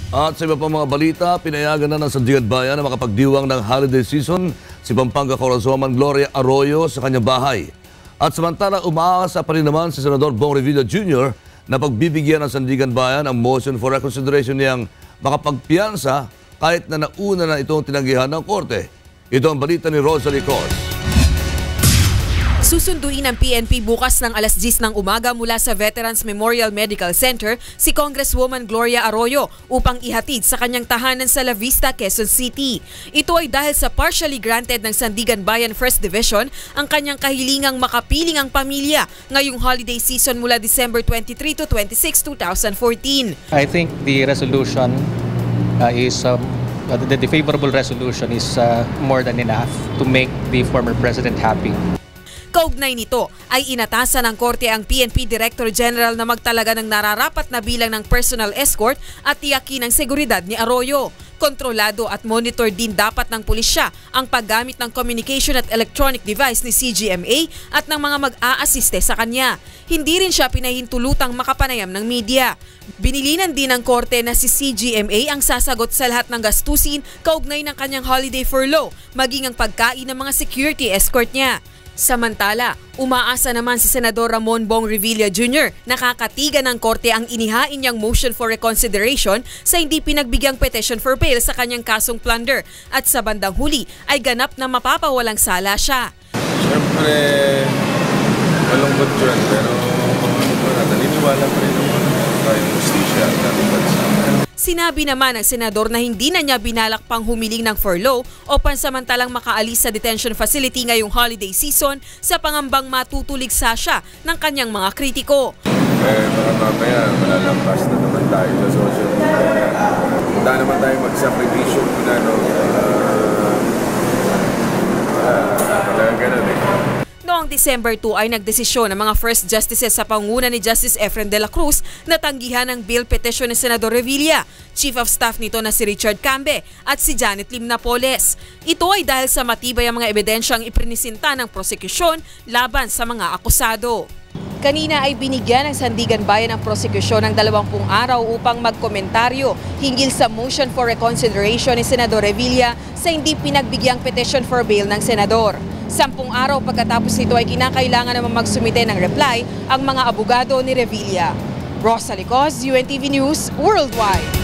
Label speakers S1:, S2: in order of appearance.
S1: At sa iba pang mga balita, pinayagan na ng Sandigan Bayan na makapagdiwang ng holiday season si Pampanga Congresswoman Gloria Arroyo sa kanyang bahay. At samantala, umaasa pa rin naman si Senador Bong Revilla Jr. na pagbibigyan ng Sandigan Bayan ang motion for reconsideration niyang makapagpiyansa kahit na nauna na itong tinanggihan ng korte. Ito ang balita ni Rosalie Cos.
S2: Susunduin ng PNP bukas ng alas 10 ng umaga mula sa Veterans Memorial Medical Center si Congresswoman Gloria Arroyo upang ihatid sa kanyang tahanan sa La Vista, Quezon City. Ito ay dahil sa partially granted ng Sandigan Bayan 1st Division ang kanyang kahilingang makapiling ang pamilya ngayong holiday season mula December 23 to 26, 2014.
S3: I think the resolution the favorable resolution is more than enough to make the former president happy.
S2: Kaugnay nito ay inatasan ng korte ang PNP Director General na magtalaga ng nararapat na bilang ng personal escort at tiyakin ang seguridad ni Arroyo. Kontrolado at monitor din dapat ng pulisya ang paggamit ng communication at electronic device ni CGMA at ng mga mag-aasiste sa kanya. Hindi rin siya pinahintulutang makapanayam ng media. Binilinan din ng korte na si CGMA ang sasagot sa lahat ng gastusin kaugnay ng kanyang holiday furlough, maging ang pagkain ng mga security escort niya. Samantala, umaasa naman si Senador Ramon Bong Revilla Jr. nakakatigan ng korte ang inihain niyang motion for reconsideration sa hindi pinagbigyang petition for bail sa kanyang kasong plunder at sa bandang huli ay ganap na mapapawalang sala siya.
S4: Siyempre, malungkot yun, pero naniniwala pa rin naman tayong justisya at ating bansa.
S2: Sinabi naman ng senador na hindi na niya binalak pang humiling ng furlough o pansamantalang makaalis sa detention facility ngayong holiday season sa pangambang matutuligsa siya ng kanyang mga kritiko.
S4: Baka mamaya malalampas na naman tayo sa social media. Hindi naman tayo magsakripisyo na talaga ganun eh.
S2: Noong December 2 ay nagdesisyon ng mga first justices sa pangunguna ni Justice Efren de la Cruz na tanggihan ang bill petition ni Senador Revilla, Chief of Staff nito na si Richard Cambe at si Janet Lim Napoles. Ito ay dahil sa matibay ang mga ebidensyang iprinisinta ng prosekusyon laban sa mga akusado. Kanina ay binigyan ng Sandigan Bayan ang prosekusyon ng 20 araw upang magkomentaryo hinggil sa motion for reconsideration ni Senador Revilla sa hindi pinagbigyang petition for bail ng senador. 10 araw pagkatapos nito ay kinakailangan naman magsumite ng reply ang mga abogado ni Revilla. Rosalie Cos, UNTV News Worldwide.